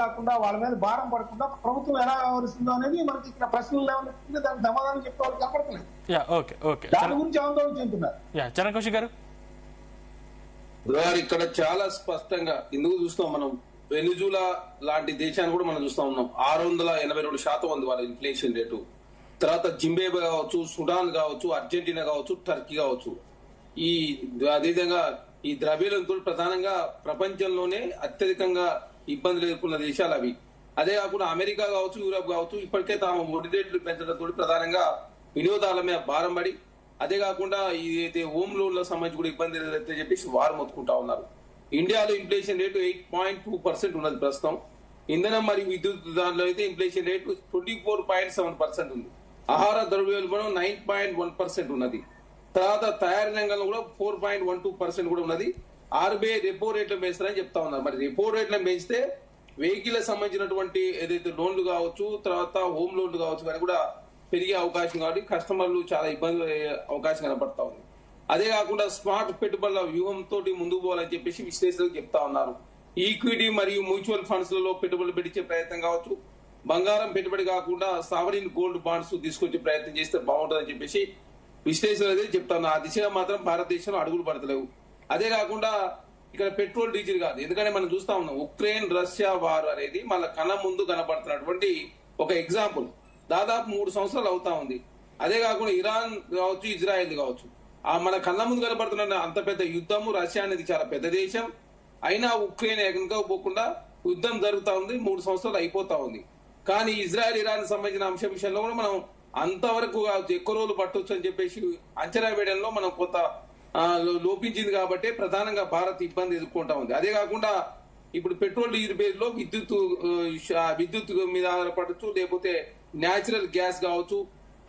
కాకుండా వాళ్ళ మీద భారం పడకుండా ప్రభుత్వం ఎలా వ్యవహరిస్తుందో అనేది మనకి ఇక్కడ ప్రశ్నలు లేవనెత్తుంది. దానికి సమాధానం చెప్పే వాళ్ళు కనపడలేదు. దాని గురించి ఆందోళన చెందుతున్నారు. చరణ్ కౌశిక్ గారు ఇక్కడ చాలా స్పష్టంగా ఎందుకు చూస్తాం మనం, వెనిజులా లాంటి దేశాన్ని కూడా మనం చూస్తా ఉన్నాం. 682% ఉంది వాళ్ళ ఇన్ఫ్లేషన్ రేటు. తర్వాత జింబాబ్వే కావచ్చు, సుడాన్ కావచ్చు, అర్జెంటీనా కావచ్చు, టర్కీ కావచ్చు. ఈ అదేవిధంగా ఈ ద్రవ్యోల్బణంతో ప్రధానంగా ప్రపంచంలోనే అత్యధికంగా ఇబ్బందులు ఎదుర్కొన్న దేశాలు అవి. అదే కాకుండా అమెరికా కావచ్చు, యూరోప్ కావచ్చు ఇప్పటికే తాము వడ్డీ రేట్లు పెంచడంతో ప్రధానంగా వినియోగదారుల మీద భారం పడి, అదే కాకుండా ఇదైతే హోమ్ లోన్లకు సంబంధించి కూడా ఇబ్బంది ఎదురైతే చెప్పేసి వారు మొత్తుకుంటా ఉన్నారు. ఇండియాలో ఇన్ఫ్లేషన్ రేటు 8.2% ఉన్నది ప్రస్తుతం. ఇంధనం మరియు విద్యుత్ దానిలో అయితే ఇన్ఫ్లేషన్ రేటు 24.7% ఉంది. ఆహార ద్రవ్యోల్బణం 9.1% ఉన్నది. తర్వాత తయారీ రంగంలో కూడా 4.12% కూడా ఉన్నది. ఆర్బీఐ రెపో రేట్లను పెంచుతారని చెప్తా ఉన్నారు. మరి రెపో రేట్లను పెంచితే వెహికల్ సంబంధించినటువంటి ఏదైతే లోన్లు కావచ్చు, తర్వాత హోమ్ లోన్లు కావచ్చు కానీ కూడా పెరిగే అవకాశం కాబట్టి కస్టమర్లు చాలా ఇబ్బంది అవకాశం కనపడతా ఉంది. అదే కాకుండా స్మార్ట్ పెట్టుబడుల వ్యూహంతో ముందుకు పోవాలని చెప్పేసి విశ్లేషకులు చెప్తా ఉన్నారు. ఈక్విటీ మరియు మ్యూచువల్ ఫండ్స్ లలో పెట్టుబడులు పెట్టించే ప్రయత్నం కావచ్చు, బంగారం పెట్టుబడి కాకుండా సావరిన్ గోల్డ్ బాండ్స్ తీసుకొచ్చే ప్రయత్నం చేస్తే బాగుంటుందని చెప్పేసి విశ్లేషకులు అయితే చెప్తా ఉన్నారు. ఆ దిశగా మాత్రం భారతదేశంలో అడుగులు పడతలేవు. అదే కాకుండా ఇక్కడ పెట్రోల్ డీజిల్ కాదు, ఎందుకంటే మనం చూస్తా ఉన్నాం ఉక్రెయిన్ రష్యా వార్ అనేది మన కళ్ళ ముందు కనపడుతున్నటువంటి ఒక ఎగ్జాంపుల్. దాదాపు 3 సంవత్సరాలు అవుతా ఉంది. అదే కాకుండా ఇరాన్ కావచ్చు, ఇజ్రాయెల్ కావచ్చు, ఆ మన కళ్ళ ముందు కనపడుతున్న అంత పెద్ద యుద్ధము. రష్యా అనేది చాలా పెద్ద దేశం, అయినా ఉక్రెయిన్ ఎగనుకోపోకుండా యుద్ధం జరుగుతా ఉంది. 3 సంవత్సరాలు అయిపోతా ఉంది. కానీ ఇజ్రాయెల్ ఇరాన్ సంబంధించిన అంశం విషయంలో కూడా మనం అంతవరకు ఎక్కువ రోజులు పట్టొచ్చు అని చెప్పేసి అంచనా వేయడంలో మనం కొంత లోపించింది. కాబట్టి ప్రధానంగా భారత్ ఇబ్బంది ఎదుర్కొంటా ఉంది. అదే కాకుండా ఇప్పుడు పెట్రోల్ డీజిల్ పేరులో విద్యుత్ మీద ఆధారపడచ్చు, లేకపోతే న్యాచురల్ గ్యాస్ కావచ్చు,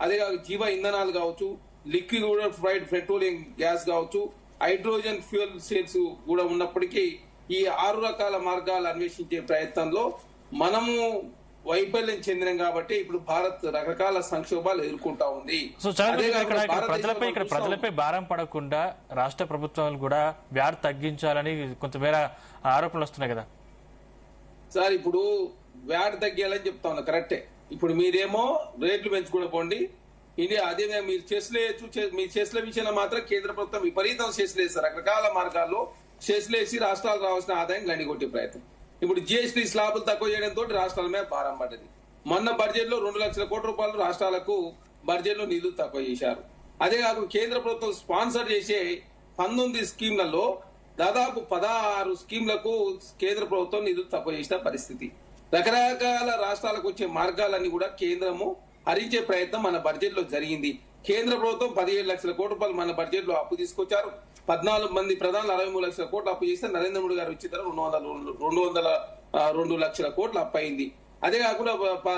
అదే కాక జీవ ఇంధనాలు కావచ్చు, లిక్విడ్ ఫ్రైడ్ పెట్రోలియం గ్యాస్ కావచ్చు, హైడ్రోజన్ ఫ్యూయల్ సెల్స్ కూడా ఉన్నప్పటికీ ఈ 6 రకాల మార్గాలు అన్వేషించే ప్రయత్నంలో మనము వైఫల్యం చెందినం కాబట్టి ఇప్పుడు భారత్ రకరకాల సంక్షోభాలు ఎదుర్కొంటా ఉంది. సో ప్రజలపై భారం పడకుండా రాష్ట్ర ప్రభుత్వాలు కూడా వ్యాట్ తగ్గించాలని కొంతమేర ఆరోపణలు వస్తున్నాయి కదా సార్. ఇప్పుడు వ్యాట్ తగ్గాలని చెప్తా ఉన్నా, కరెక్టే. ఇప్పుడు మీరేమో రేట్లు పెంచుకునే పోండి ఇండియా, అదే మీరు మీ చేసిన విషయంలో మాత్రం కేంద్ర ప్రభుత్వం విపరీతం చేసలేదు సార్. రకరకాల మార్గాల్లో చేసలేసి రాష్ట్రాలు రావాల్సిన ఆదాయం గండికొట్టే ప్రయత్నం. ఇప్పుడు జిఎస్టీ స్లాబులు తక్కువ చేయడంతో రాష్ట్రాల మీద భారం పడ్డది. మొన్న బడ్జెట్ లో 2 లక్షల కోట్ల రూపాయలు రాష్ట్రాలకు బడ్జెట్ లో నిధులు తక్కువ చేశారు. అదే కాకుండా కేంద్ర ప్రభుత్వం స్పాన్సర్ చేసే 19 స్కీమ్లలో దాదాపు 16 స్కీమ్లకు కేంద్ర ప్రభుత్వం నిధులు తక్కువ చేసిన పరిస్థితి. రకరకాల రాష్ట్రాలకు వచ్చే మార్గాలన్నీ కూడా కేంద్రము హరించే ప్రయత్నం మన బడ్జెట్ లో జరిగింది. కేంద్ర ప్రభుత్వం 17 లక్షల కోట్ల రూపాయలు మన బడ్జెట్ లో అప్పు తీసుకొచ్చారు. 14 మంది ప్రధానులు 63 లక్షల కోట్లు అప్పు చేస్తే నరేంద్ర మోడీ గారు వచ్చిన 202 లక్షల కోట్లు అప్పు అయింది. అదే కాకుండా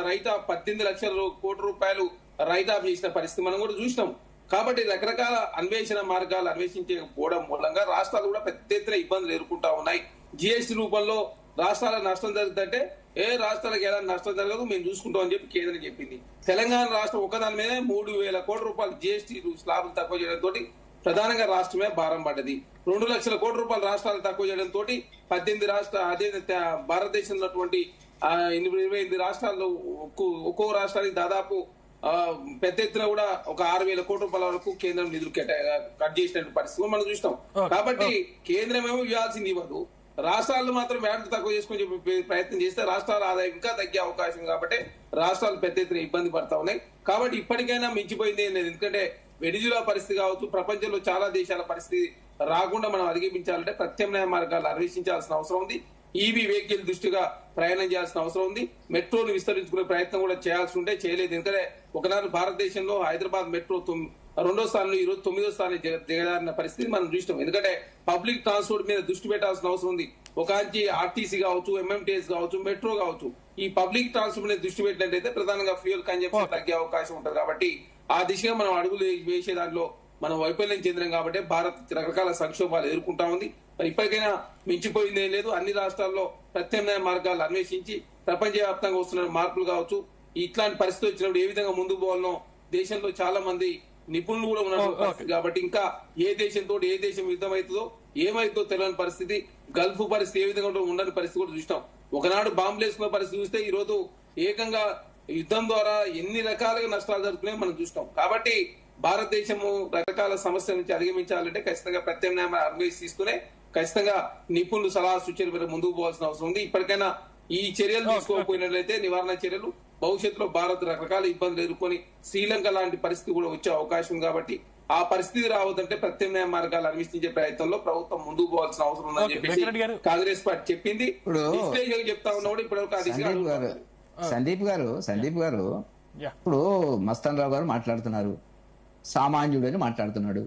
రైట్ ఆఫ్ 18 లక్షల కోట్ల రూపాయలు రైట్ ఆఫ్ చేసిన పరిస్థితి మనం కూడా చూసినాం. కాబట్టి రకరకాల అన్వేషణ మార్గాలు అన్వేషించకపోవడం మూలంగా రాష్ట్రాలు కూడా పెద్ద ఎత్తున ఇబ్బందులు ఎదుర్కొంటా ఉన్నాయి. జిఎస్టీ రూపంలో రాష్ట్రాలకు నష్టం జరుగుతుంటే ఏ రాష్ట్రాలకు ఎలా నష్టం జరగదు మేము చూసుకుంటాం అని చెప్పి కేంద్రం చెప్పింది. తెలంగాణ రాష్ట్రం ఒకదాని మీద 3,000 కోట్ల రూపాయలు జిఎస్టీ స్లాబులు తక్కువ చేయడంతో ప్రధానంగా రాష్ట్రమే భారం పడ్డది. 2 లక్షల కోట్ల రూపాయలు రాష్ట్రాలు తక్కువ చేయడంతో 18 రాష్ట్ర అదే భారతదేశంలో 28 రాష్ట్రాల్లో ఒక్కో రాష్ట్రానికి దాదాపు పెద్ద ఎత్తున కూడా ఒక 6,000 కోట్ల రూపాయల వరకు కేంద్రం నిధులు కట్ చేసిన పరిస్థితి మనం చూస్తాం. కాబట్టి కేంద్రం ఏమో ఇవ్వాల్సింది ఇవ్వదు, రాష్ట్రాలు మాత్రం వ్యాట్ తక్కువ చేసుకుని చెప్పి ప్రయత్నం చేస్తే రాష్ట్రాల ఆదాయం ఇంకా తగ్గే అవకాశం కాబట్టి రాష్ట్రాలు పెద్ద ఎత్తున ఇబ్బంది పడతా ఉన్నాయి. కాబట్టి ఇప్పటికైనా మించిపోయింది ఏం లేదు. ఎందుకంటే వెనిజులా పరిస్థితి కావచ్చు, ప్రపంచంలో చాలా దేశాల పరిస్థితి రాకుండా మనం అధిగమించాలంటే ప్రత్యామ్నాయ మార్గాలు అన్వేషించాల్సిన అవసరం ఉంది. ఈవీ వెహికల్ దృష్టిగా ప్రయాణం చేయాల్సిన అవసరం ఉంది. మెట్రోను విస్తరించుకునే ప్రయత్నం కూడా చేయాల్సి ఉంటే చేయలేదు. ఎందుకంటే ఒకనాడు భారతదేశంలో హైదరాబాద్ మెట్రో 2వ స్థానంలో ఈరోజు 9వ స్థానం దిగజారిన పరిస్థితి మనం చూస్తాం. ఎందుకంటే పబ్లిక్ ట్రాన్స్పోర్ట్ మీద దృష్టి పెట్టాల్సిన అవసరం ఉంది. ఒకాంచి ఆర్టీసీ కావచ్చు, ఎంఎంటీఎస్ కావచ్చు, మెట్రో కావచ్చు, ఈ పబ్లిక్ ట్రాన్స్పోర్ట్ మీద దృష్టి పెట్టినట్లయితే ప్రధానంగా ఫ్యూయల్ కన్జంప్షన్ తగ్గే అవకాశం ఉంటుంది. కాబట్టి ఆ దిశగా మనం అడుగులు వేసే దాంట్లో మనం వైఫల్యం చెందినాం కాబట్టి భారత్ రకరకాల సంక్షోభాలు ఎదుర్కొంటా ఉంది. మరి ఇప్పటికైనా మించిపోయిందేం లేదు. అన్ని రాష్ట్రాల్లో ప్రత్యామ్నాయ మార్గాలు అన్వేషించి ప్రపంచవ్యాప్తంగా వస్తున్న మార్పులు కావచ్చు, ఇట్లాంటి పరిస్థితి వచ్చినప్పుడు ఏ విధంగా ముందుకు పోవాలనో దేశంలో చాలా మంది నిపుణులు కూడా ఉన్నారు కాబట్టి ఇంకా ఏ దేశంతో ఏ దేశం యుద్ధం అవుతుందో ఏమైతుందో తెలియని పరిస్థితి. గల్ఫ్ పరిస్థితి ఏ విధంగా ఉండని పరిస్థితి కూడా చూసినాం. ఒకనాడు బాంబులు వేసుకున్న పరిస్థితి చూస్తే ఈ రోజు ఏకంగా యుద్ధం ద్వారా ఎన్ని రకాలుగా నష్టాలు జరుగుతున్నాయో మనం చూసినాం. కాబట్టి భారతదేశము రకరకాల సమస్యల నుంచి అధిగమించాలంటే ఖచ్చితంగా ప్రత్యామ్నాయ అన్వేషిస్తూనే ఖచ్చితంగా నిపుణులు సలహా సూచనలు ముందుకు పోవాల్సిన అవసరం ఉంది. ఇప్పటికైనా ఈ చర్యలు తీసుకోకపోయినట్లయితే నివారణ చర్యలు భవిష్యత్తులో భారత్ రకరకాల ఇబ్బందులు ఎదుర్కొని శ్రీలంక లాంటి పరిస్థితి కూడా వచ్చే అవకాశం ఉంది. కాబట్టి ఆ పరిస్థితి రావద్దంటే ప్రత్యామ్నాయ మార్గాలు అన్వేషించే ప్రయత్నంలో ప్రభుత్వం ముందుకు పోవాల్సిన అవసరం ఉందని చెప్పేసి కాంగ్రెస్ పార్టీ చెప్పింది. విశ్లేషకులు చెప్తా ఉన్నా కూడా ఇప్పటివరకు సందీప్ గారు ఇప్పుడు మస్తాన్ రావు గారు మాట్లాడుతున్నారు, సామాన్యుడు అని మాట్లాడుతున్నాడు.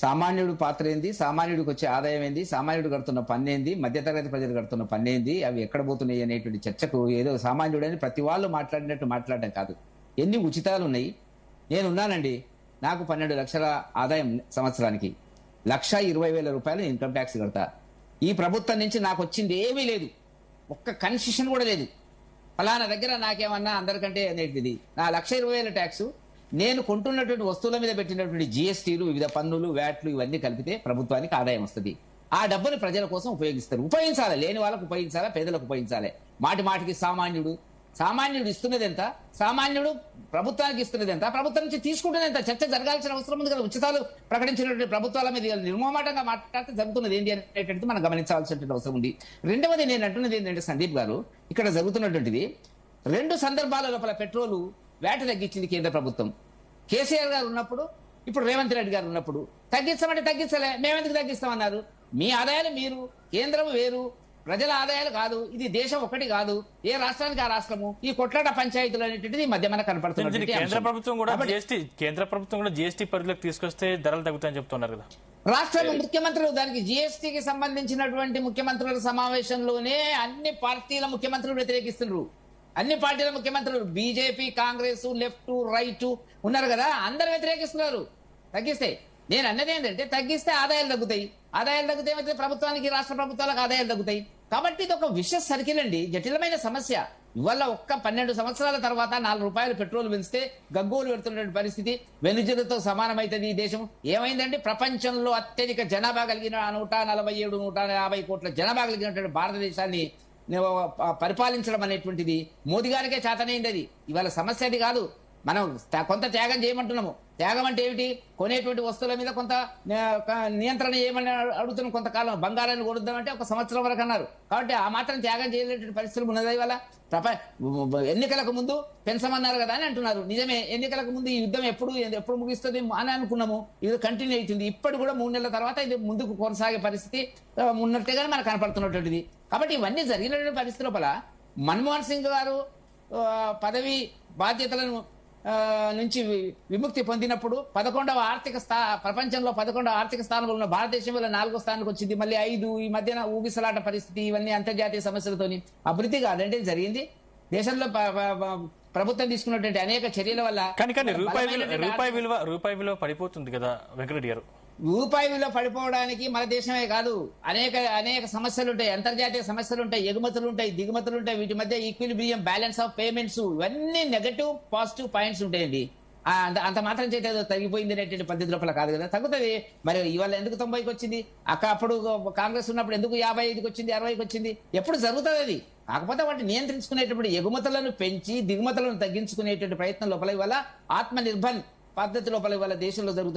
సామాన్యుడు పాత్ర ఏంది, సామాన్యుడికి వచ్చే ఆదాయం ఏంది, సామాన్యుడు కడుతున్న పన్ను ఏంది, మధ్యతరగతి ప్రజలు కడుతున్న పన్ను ఏంది, అవి ఎక్కడ పోతున్నాయి అనేటువంటి చర్చకు ఏదో సామాన్యుడని ప్రతి వాళ్ళు మాట్లాడినట్టు మాట్లాడడం కాదు. ఎన్ని ఉచితాలు ఉన్నాయి. నేనున్నానండి, నాకు 12 లక్షల ఆదాయం సంవత్సరానికి, 1,20,000 రూపాయలు ఇన్కమ్ ట్యాక్స్ కడతా. ఈ ప్రభుత్వం నుంచి నాకు వచ్చింది ఏమీ లేదు, ఒక్క కన్సెషన్ కూడా లేదు. ఫలానా దగ్గర నాకేమన్నా అందరికంటే అనేటిది నా 1,20,000 ట్యాక్స్ నేను కొంటున్నటువంటి వస్తువుల మీద పెట్టినటువంటి జిఎస్టీలు, వివిధ పన్నులు, వ్యాట్లు ఇవన్నీ కలిపితే ప్రభుత్వానికి ఆదాయం వస్తుంది. ఆ డబ్బుని ప్రజల కోసం ఉపయోగిస్తారు. ఉపయోగించాలి, లేని వాళ్ళకు ఉపయోగించాలా, పేదలకు ఉపయోగించాలి. మాటికి సామాన్యుడు ఇస్తున్నది ఎంత, సామాన్యుడు ప్రభుత్వానికి ఇస్తున్నది ఎంత, ప్రభుత్వం నుంచి తీసుకుంటున్నది ఎంత చర్చ జరగాల్సిన అవసరం ఉంది కదా. ఉచితాలు ప్రకటించినటువంటి ప్రభుత్వాల మీద నిర్మోహమాటంగా మాట్లాడితే జరుగుతున్నది ఏంటి అనేటువంటిది మనం గమనించాల్సినటువంటి అవసరం ఉంది. రెండవది నేను అంటున్నది ఏంటంటే సందీప్ గారు, ఇక్కడ జరుగుతున్నటువంటిది 2 సందర్భాల లోపల పెట్రోలు వ్యాట్ తగ్గించింది కేంద్ర ప్రభుత్వం. కేసీఆర్ గారు ఉన్నప్పుడు, ఇప్పుడు రేవంత్ రెడ్డి గారు ఉన్నప్పుడు తగ్గించమంటే తగ్గించలే. మేమెందుకు తగ్గిస్తామన్నారు? మీ ఆదాయాలు మీరు, కేంద్రం వేరు, ప్రజల ఆదాయాలు కాదు. ఇది దేశం ఒకటి కాదు, ఏ రాష్ట్రానికి ఆ రాష్ట్రము. ఈ కొట్లాట పంచాయతీలు అనేటువంటిది మధ్య మనకు కనపడుతుంది. కేంద్ర ప్రభుత్వం కూడా జిఎస్టీ పరిధిలోకి తీసుకొస్తే ధరలు తగ్గుతాయని చెప్తున్నారు కదా. రాష్ట్ర ముఖ్యమంత్రులు దానికి జిఎస్టీకి సంబంధించినటువంటి ముఖ్యమంత్రుల సమావేశంలోనే అన్ని పార్టీల ముఖ్యమంత్రులు వ్యతిరేకిస్తున్నారు. అన్ని పార్టీల ముఖ్యమంత్రులు, బీజేపీ, కాంగ్రెస్, లెఫ్ట్, రైట్ ఉన్నారు కదా, అందరు వ్యతిరేకిస్తున్నారు. తగ్గిస్తే నేను అన్నది ఏంటంటే, తగ్గిస్తే ఆదాయాలు తగ్గుతాయి. ఆదాయాలు తగ్గితే ఏమైతే ప్రభుత్వానికి, రాష్ట్ర ప్రభుత్వాలకు ఆదాయాలు తగ్గుతాయి. కాబట్టి ఇది ఒక విషయ సర్కిల్ అండి, జటిలమైన సమస్య. ఇవాళ ఒక్క 12 సంవత్సరాల తర్వాత 4 రూపాయలు పెట్రోల్ పెంచితే గగ్గోలు పెడుతున్న పరిస్థితి వెనుజులతో సమానమైతుంది ఈ దేశం. ఏమైందండి, ప్రపంచంలో అత్యధిక జనాభా కలిగిన 147, 150 కోట్ల జనాభా కలిగినటువంటి భారతదేశాన్ని పరిపాలించడం అనేటువంటిది మోదీ గారికే చేతనైంది. అది ఇవాళ సమస్య అది కాదు. మనం కొంత త్యాగం చేయమంటున్నాము. త్యాగం అంటే ఏమిటి? కొనేటువంటి వస్తువుల మీద కొంత నియంత్రణ చేయమని అడుగుతున్నాం. కొంతకాలం బంగారాన్ని కొనుద్దామంటే 1 సంవత్సరం వరకు అన్నారు. కాబట్టి ఆ మాత్రం త్యాగం చేయలేటువంటి పరిస్థితులు ఉన్నది. ఇవాళ ఎన్నికలకు ముందు పెంచమన్నారు కదా అని అంటున్నారు. నిజమే, ఎన్నికలకు ముందు ఈ యుద్ధం ఎప్పుడు ముగిస్తుంది అని అనుకున్నాము. ఇది కంటిన్యూ అవుతుంది. ఇప్పటి కూడా 3 నెలల తర్వాత ఇది ముందుకు కొనసాగే పరిస్థితి ఉన్నట్టుగానే మనకు కనపడుతున్నటువంటిది. కాబట్టి ఇవన్నీ జరిగినటువంటి పరిస్థితి లోపల మన్మోహన్ సింగ్ గారు పదవి బాధ్యతలను నుంచి విముక్తి పొందినప్పుడు ప్రపంచంలో 11వ ఆర్థిక స్థానంలో ఉన్న భారతదేశం వల్ల 4వ స్థానానికి వచ్చింది. మళ్ళీ 5 ఈ మధ్యన ఊగిసలాట పరిస్థితి, ఇవన్నీ అంతర్జాతీయ సమస్యలతోని అభివృద్ధి కాదంటే జరిగింది. దేశంలో ప్రభుత్వం తీసుకున్నటువంటి అనేక చర్యల వల్ల రూపాయి విలువ పడిపోతుంది కదా వెంకటరెడ్డి గారు. రూపాయి విలువ పడిపోవడానికి మన దేశమే కాదు, అనేక సమస్యలు ఉంటాయి, అంతర్జాతీయ సమస్యలు ఉంటాయి, ఎగుమతులు ఉంటాయి, దిగుమతులు ఉంటాయి. వీటి మధ్య ఈక్విలిబ్రియం, బ్యాలెన్స్ ఆఫ్ పేమెంట్స్, ఇవన్నీ నెగటివ్ పాజిటివ్ పాయింట్స్ ఉంటాయండి. అంత మాత్రం చేత తగ్గిపోయింది అనేటువంటి పద్ధతి లోపల కాదు కదా, తగ్గుతుంది. మరి ఇవాళ ఎందుకు 90కి వచ్చింది? అప్పుడు కాంగ్రెస్ ఉన్నప్పుడు ఎందుకు 55కి వచ్చింది, 60కి వచ్చింది? ఎప్పుడు జరుగుతుంది అది. కాకపోతే వాటిని నియంత్రించుకునేటప్పుడు ఎగుమతులను పెంచి దిగుమతులను తగ్గించుకునేటువంటి ప్రయత్నం లోపల ఇవాళ ఆత్మ నిర్భర్ పద్ధతి లోపల ఇవాళ దేశంలో జరుగుతుంది.